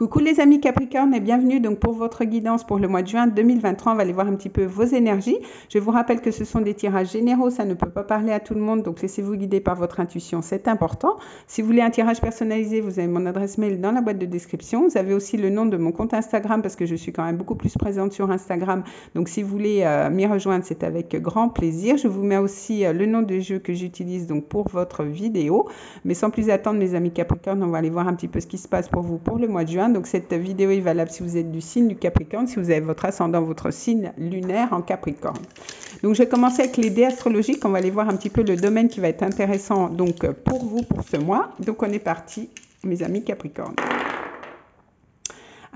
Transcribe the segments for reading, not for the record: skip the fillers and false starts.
Coucou les amis Capricorne et bienvenue donc pour votre guidance pour le mois de juin 2023. On va aller voir un petit peu vos énergies. Je vous rappelle que ce sont des tirages généraux, ça ne peut pas parler à tout le monde, donc laissez-vous guider par votre intuition, c'est important. Si vous voulez un tirage personnalisé, vous avez mon adresse mail dans la boîte de description. Vous avez aussi le nom de mon compte Instagram parce que je suis quand même beaucoup plus présente sur Instagram. Donc si vous voulez m'y rejoindre, c'est avec grand plaisir. Je vous mets aussi le nom du jeu que j'utilise donc pour votre vidéo. Mais sans plus attendre mes amis Capricorne, on va aller voir un petit peu ce qui se passe pour vous pour le mois de juin. Donc cette vidéo est valable si vous êtes du signe du Capricorne, si vous avez votre ascendant, votre signe lunaire en Capricorne. Donc je vais commencer avec les dés astrologiques. On va aller voir un petit peu le domaine qui va être intéressant donc pour vous pour ce mois. Donc on est parti mes amis Capricorne.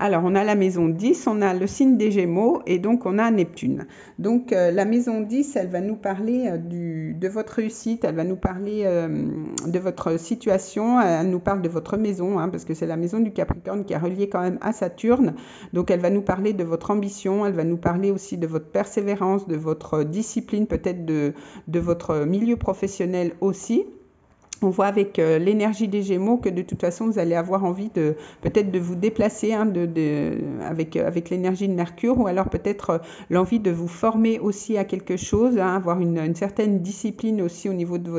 Alors, on a la maison 10, on a le signe des Gémeaux et donc on a Neptune. Donc, la maison 10, elle va nous parler de votre réussite, elle va nous parler de votre situation, elle nous parle de votre maison, parce que c'est la maison du Capricorne qui est reliée quand même à Saturne. Donc, elle va nous parler de votre ambition, elle va nous parler aussi de votre persévérance, de votre discipline, peut-être de votre milieu professionnel aussi. On voit avec l'énergie des Gémeaux que de toute façon, vous allez avoir envie de peut-être de vous déplacer avec l'énergie de Mercure ou alors peut-être l'envie de vous former aussi à quelque chose, avoir une certaine discipline aussi au niveau de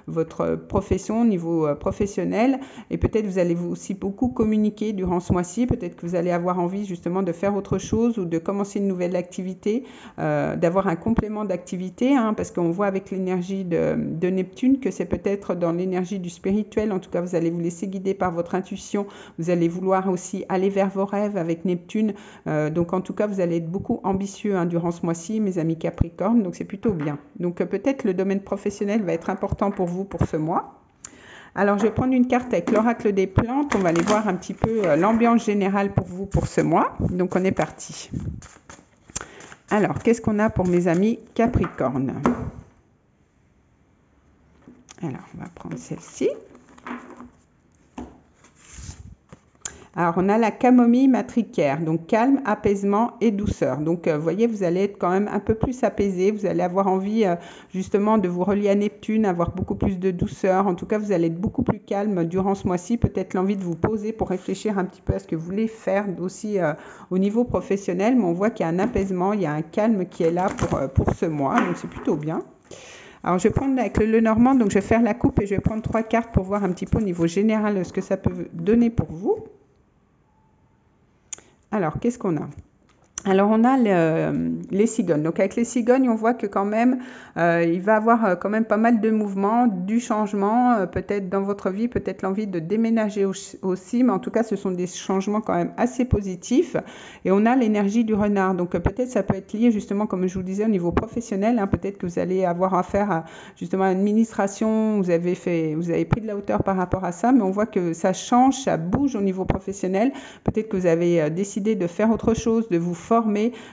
votre profession, au niveau professionnel. Et peut-être vous allez aussi beaucoup communiquer durant ce mois-ci. Peut-être que vous allez avoir envie justement de faire autre chose ou de commencer une nouvelle activité, d'avoir un complément d'activité, parce qu'on voit avec l'énergie de Neptune que c'est peut-être dans l'énergie du spirituel, en tout cas vous allez vous laisser guider par votre intuition, vous allez vouloir aussi aller vers vos rêves avec Neptune, donc en tout cas vous allez être beaucoup ambitieux durant ce mois-ci mes amis Capricorne, donc c'est plutôt bien. Donc peut-être le domaine professionnel va être important pour vous pour ce mois. Alors je vais prendre une carte avec l'oracle des plantes, on va aller voir un petit peu l'ambiance générale pour vous pour ce mois, donc on est parti. Alors qu'est-ce qu'on a pour mes amis Capricorne ? Alors, on va prendre celle-ci. Alors, on a la camomille matricaire, donc calme, apaisement et douceur. Donc, vous voyez, vous allez être quand même un peu plus apaisé. Vous allez avoir envie justement de vous relier à Neptune, avoir beaucoup plus de douceur. En tout cas, vous allez être beaucoup plus calme durant ce mois-ci. Peut-être l'envie de vous poser pour réfléchir un petit peu à ce que vous voulez faire aussi au niveau professionnel. Mais on voit qu'il y a un apaisement, il y a un calme qui est là pour ce mois. Donc, c'est plutôt bien. Alors, je vais prendre avec le Normand, donc je vais faire la coupe et je vais prendre 3 cartes pour voir un petit peu au niveau général ce que ça peut donner pour vous. Alors, qu'est-ce qu'on a ? Alors, on a les cigognes. Donc, avec les cigognes, on voit que quand même, il va y avoir quand même pas mal de mouvements, du changement, peut-être dans votre vie, peut-être l'envie de déménager aussi. Mais en tout cas, ce sont des changements quand même assez positifs. Et on a l'énergie du renard. Donc, peut-être ça peut être lié justement, comme je vous disais, au niveau professionnel. Peut-être que vous allez avoir affaire à justement à l'administration. Vous avez pris de la hauteur par rapport à ça. Mais on voit que ça change, ça bouge au niveau professionnel. Peut-être que vous avez décidé de faire autre chose, de vous former,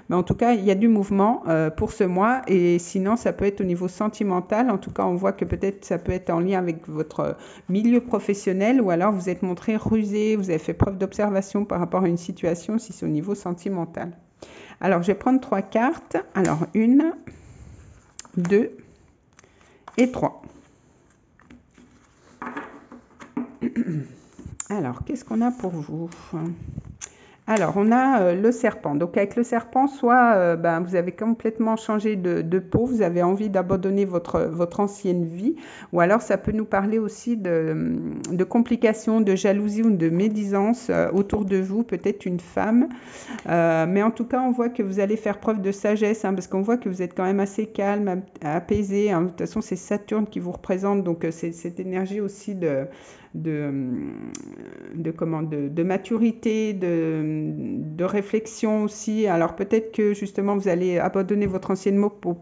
mais en tout cas il y a du mouvement pour ce mois et sinon ça peut être au niveau sentimental, en tout cas on voit que peut-être ça peut être en lien avec votre milieu professionnel ou alors vous êtes montré rusé, vous avez fait preuve d'observation par rapport à une situation si c'est au niveau sentimental. Alors je vais prendre 3 cartes, alors 1, 2 et 3. Alors qu'est-ce qu'on a pour vous ? Alors, on a le serpent. Donc, avec le serpent, soit vous avez complètement changé de peau, vous avez envie d'abandonner votre ancienne vie, ou alors ça peut nous parler aussi de complications, de jalousie ou de médisance autour de vous, peut-être une femme. Mais en tout cas, on voit que vous allez faire preuve de sagesse, parce qu'on voit que vous êtes quand même assez calme, apaisé. De toute façon, c'est Saturne qui vous représente, donc c'est cette énergie aussi de maturité, de réflexion aussi. Alors peut-être que justement vous allez abandonner votre ancienne peau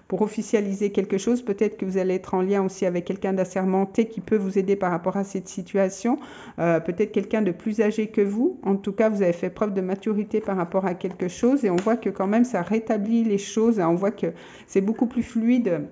pour officialiser quelque chose. Peut-être que vous allez être en lien aussi avec quelqu'un d'assermenté qui peut vous aider par rapport à cette situation. Peut-être quelqu'un de plus âgé que vous. En tout cas, vous avez fait preuve de maturité par rapport à quelque chose et on voit que quand même ça rétablit les choses. On voit que c'est beaucoup plus fluide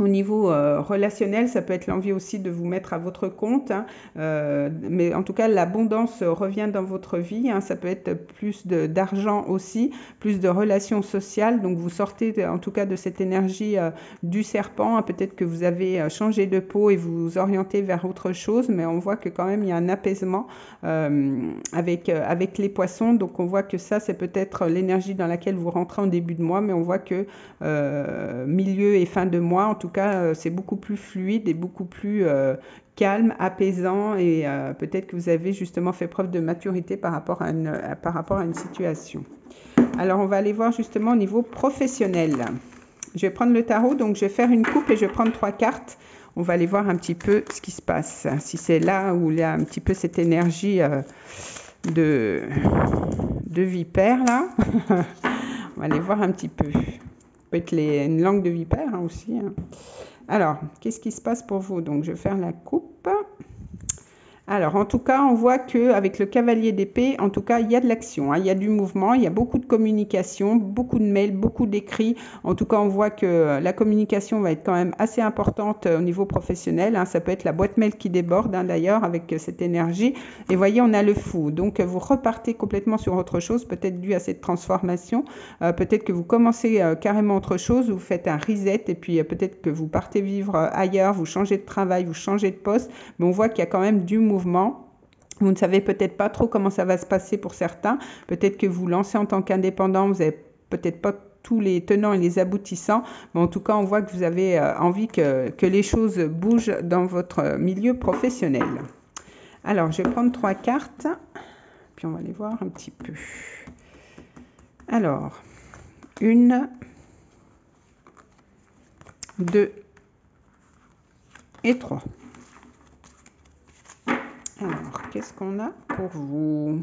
Au niveau relationnel, ça peut être l'envie aussi de vous mettre à votre compte, hein, mais en tout cas, l'abondance revient dans votre vie. Hein, ça peut être plus d'argent aussi, plus de relations sociales. Donc, vous sortez en tout cas de cette énergie du serpent. Hein, peut-être que vous avez changé de peau et vous vous orientez vers autre chose, mais on voit que quand même, il y a un apaisement avec les poissons. Donc, on voit que ça, c'est peut-être l'énergie dans laquelle vous rentrez en début de mois, mais on voit que milieu et fin de mois, en tout cas, c'est beaucoup plus fluide et beaucoup plus calme, apaisant et peut-être que vous avez justement fait preuve de maturité par rapport à une situation. Alors, on va aller voir justement au niveau professionnel. Je vais prendre le tarot, donc je vais faire une coupe et je vais prendre 3 cartes. On va aller voir un petit peu ce qui se passe. Si c'est là où il y a un petit peu cette énergie de vipère, là. On va aller voir un petit peu. Peut-être une langue de vipère hein, aussi. Hein. Alors, qu'est-ce qui se passe pour vous? Donc, je vais faire la coupe. Alors, en tout cas, on voit qu'avec le cavalier d'épée, en tout cas, il y a de l'action, hein, il y a du mouvement, il y a beaucoup de communication, beaucoup de mails, beaucoup d'écrits. En tout cas, on voit que la communication va être quand même assez importante au niveau professionnel. Hein. Ça peut être la boîte mail qui déborde, hein, d'ailleurs, avec cette énergie. Et voyez, on a le fou. Donc, vous repartez complètement sur autre chose, peut-être dû à cette transformation. Peut-être que vous commencez carrément autre chose, vous faites un reset et puis peut-être que vous partez vivre ailleurs, vous changez de travail, vous changez de poste. Mais on voit qu'il y a quand même du mouvement. Vous ne savez peut-être pas trop comment ça va se passer pour certains. Peut-être que vous lancez en tant qu'indépendant, vous n'avez peut-être pas tous les tenants et les aboutissants, mais en tout cas, on voit que vous avez envie que les choses bougent dans votre milieu professionnel. Alors, je vais prendre 3 cartes, puis on va les voir un petit peu. Alors, 1, 2 et 3. Alors, qu'est-ce qu'on a pour vous?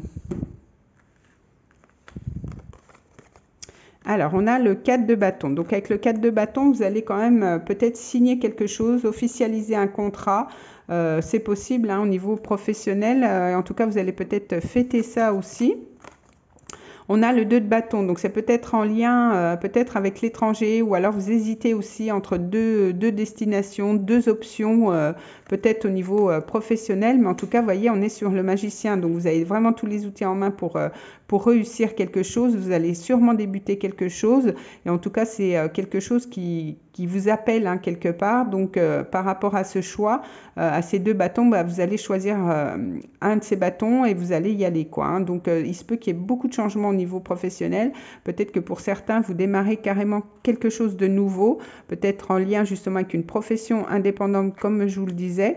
Alors, on a le 4 de bâton. Donc, avec le 4 de bâton, vous allez quand même peut-être signer quelque chose, officialiser un contrat. C'est possible hein, au niveau professionnel. En tout cas, vous allez peut-être fêter ça aussi. On a le 2 de bâton, donc c'est peut-être en lien peut-être avec l'étranger ou alors vous hésitez aussi entre deux destinations, 2 options, peut-être au niveau professionnel, mais en tout cas, vous voyez, on est sur le magicien, donc vous avez vraiment tous les outils en main pour réussir quelque chose, vous allez sûrement débuter quelque chose, et en tout cas, c'est quelque chose qui vous appelle hein, quelque part, donc par rapport à ce choix, à ces 2 bâtons, bah, vous allez choisir un de ces bâtons et vous allez y aller, quoi. Hein. Donc, il se peut qu'il y ait beaucoup de changements au niveau professionnel. Peut-être que pour certains, vous démarrez carrément quelque chose de nouveau, peut-être en lien justement avec une profession indépendante, comme je vous le disais.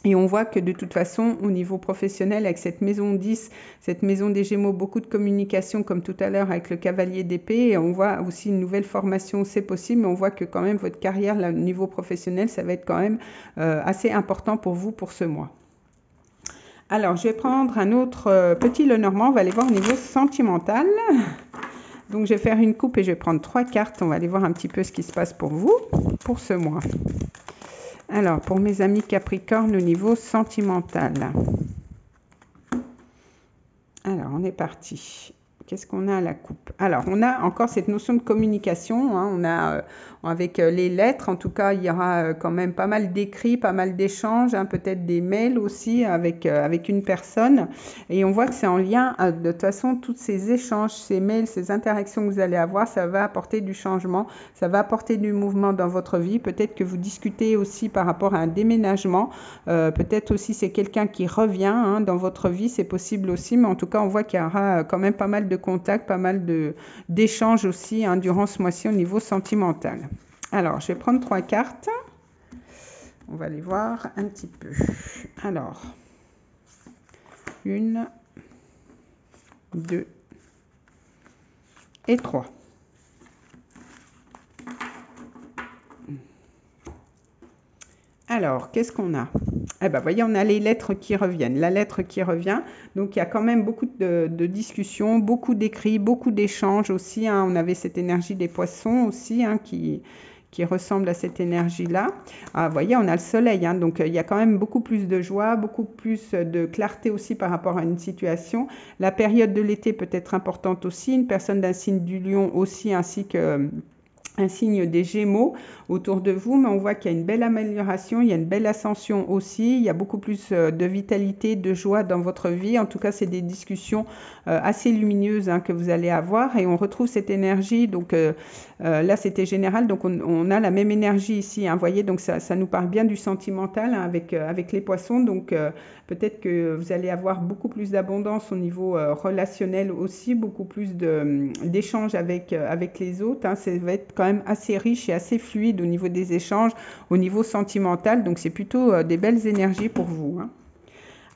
Et on voit que de toute façon, au niveau professionnel, avec cette maison 10, cette maison des Gémeaux, beaucoup de communication, comme tout à l'heure avec le cavalier d'épée. Et on voit aussi une nouvelle formation, c'est possible, mais on voit que quand même votre carrière, là, au niveau professionnel, ça va être quand même assez important pour vous pour ce mois. Alors, je vais prendre un autre petit Lenormand. On va aller voir au niveau sentimental. Donc, je vais faire une coupe et je vais prendre 3 cartes. On va aller voir un petit peu ce qui se passe pour vous pour ce mois. Alors, pour mes amis Capricorne, au niveau sentimental. Alors, on est parti. Qu'est-ce qu'on a à la coupe? Alors, on a encore cette notion de communication. Hein. On a, avec les lettres, en tout cas, il y aura quand même pas mal d'écrits, pas mal d'échanges, hein, peut-être des mails aussi avec une personne. Et on voit que c'est en lien, de toute façon, tous ces échanges, ces mails, ces interactions que vous allez avoir, ça va apporter du changement, ça va apporter du mouvement dans votre vie. Peut-être que vous discutez aussi par rapport à un déménagement. Peut-être aussi c'est quelqu'un qui revient hein, dans votre vie, c'est possible aussi. Mais en tout cas, on voit qu'il y aura quand même pas mal de contacts, pas mal d'échanges aussi hein, durant ce mois-ci au niveau sentimental. Alors, je vais prendre 3 cartes. On va les voir un petit peu. Alors, 1, 2 et 3. Alors, qu'est-ce qu'on a? Eh bien, voyez, on a les lettres qui reviennent. La lettre qui revient. Donc, il y a quand même beaucoup de discussions, beaucoup d'écrits, beaucoup d'échanges aussi. Hein. On avait cette énergie des poissons aussi hein, qui ressemble à cette énergie-là. Ah, vous voyez, on a le soleil. Hein. Donc, il y a quand même beaucoup plus de joie, beaucoup plus de clarté aussi par rapport à une situation. La période de l'été peut être importante aussi. Une personne d'un signe du lion aussi, ainsi que un signe des Gémeaux autour de vous, mais on voit qu'il y a une belle amélioration, il y a une belle ascension aussi, il y a beaucoup plus de vitalité, de joie dans votre vie. En tout cas, c'est des discussions assez lumineuses que vous allez avoir et on retrouve cette énergie. Donc là, c'était général, donc on a la même énergie ici, vous voyez, donc ça nous parle bien du sentimental avec les poissons. Donc peut-être que vous allez avoir beaucoup plus d'abondance au niveau relationnel aussi, beaucoup plus d'échanges avec les autres. Ça va être quand même assez riche et assez fluide au niveau des échanges, au niveau sentimental. Donc c'est plutôt des belles énergies pour vous.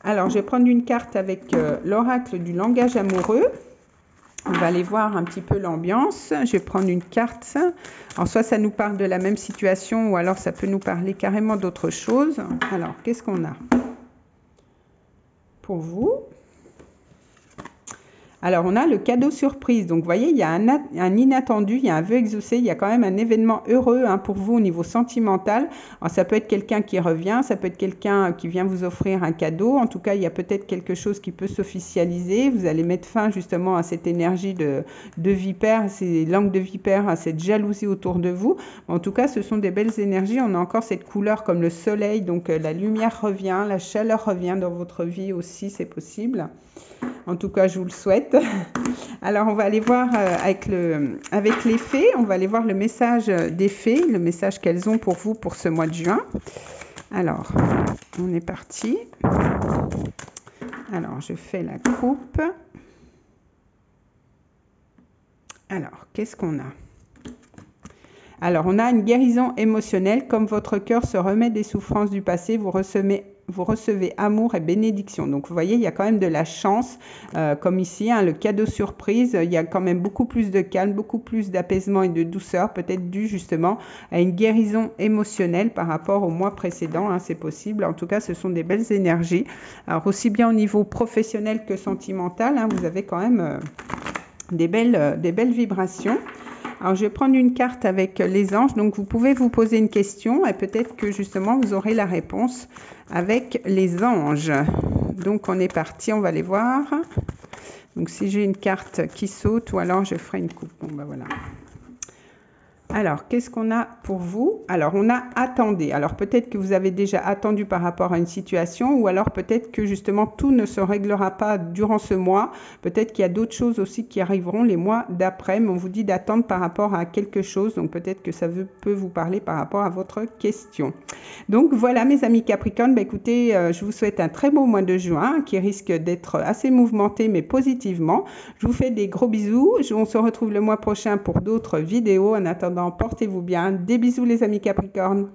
Alors je vais prendre une carte avec l'oracle du langage amoureux. On va aller voir un petit peu l'ambiance. Je vais prendre une carte. Alors soit ça nous parle de la même situation ou alors ça peut nous parler carrément d'autre chose. Alors qu'est-ce qu'on a pour vous? Alors, on a le cadeau surprise. Donc, vous voyez, il y a un inattendu, il y a un vœu exaucé, il y a quand même un événement heureux pour vous au niveau sentimental. Alors, ça peut être quelqu'un qui revient, ça peut être quelqu'un qui vient vous offrir un cadeau. En tout cas, il y a peut-être quelque chose qui peut s'officialiser. Vous allez mettre fin justement à cette énergie de vipère, ces langues de vipère, à cette jalousie autour de vous. En tout cas, ce sont des belles énergies. On a encore cette couleur comme le soleil. Donc, la lumière revient, la chaleur revient dans votre vie aussi, c'est possible. En tout cas, je vous le souhaite. Alors, on va aller voir avec les fées. On va aller voir le message des fées, le message qu'elles ont pour vous pour ce mois de juin. Alors, on est parti. Alors, je fais la coupe. Alors, qu'est-ce qu'on a? Alors, on a une guérison émotionnelle. Comme votre cœur se remet des souffrances du passé, vous recevez amour et bénédiction. Donc, vous voyez, il y a quand même de la chance, comme ici, le cadeau surprise. Il y a quand même beaucoup plus de calme, beaucoup plus d'apaisement et de douceur, peut-être dû justement à une guérison émotionnelle par rapport au mois précédent. C'est possible. En tout cas, ce sont des belles énergies. Alors, aussi bien au niveau professionnel que sentimental, vous avez quand même des belles vibrations. Alors, je vais prendre une carte avec les anges. Donc, vous pouvez vous poser une question et peut-être que justement, vous aurez la réponse avec les anges. Donc, on est parti. On va les voir. Donc, si j'ai une carte qui saute ou alors je ferai une coupe. Bon, ben voilà. Alors, qu'est-ce qu'on a pour vous? Alors, on a attendez. Alors, peut-être que vous avez déjà attendu par rapport à une situation ou alors peut-être que justement tout ne se réglera pas durant ce mois. Peut-être qu'il y a d'autres choses aussi qui arriveront les mois d'après, mais on vous dit d'attendre par rapport à quelque chose. Donc, peut-être que ça peut vous parler par rapport à votre question. Donc, voilà mes amis Capricorne. Écoutez, je vous souhaite un très beau mois de juin qui risque d'être assez mouvementé, mais positivement. Je vous fais des gros bisous. On se retrouve le mois prochain pour d'autres vidéos. En attendant, portez-vous bien. Des bisous les amis Capricorne.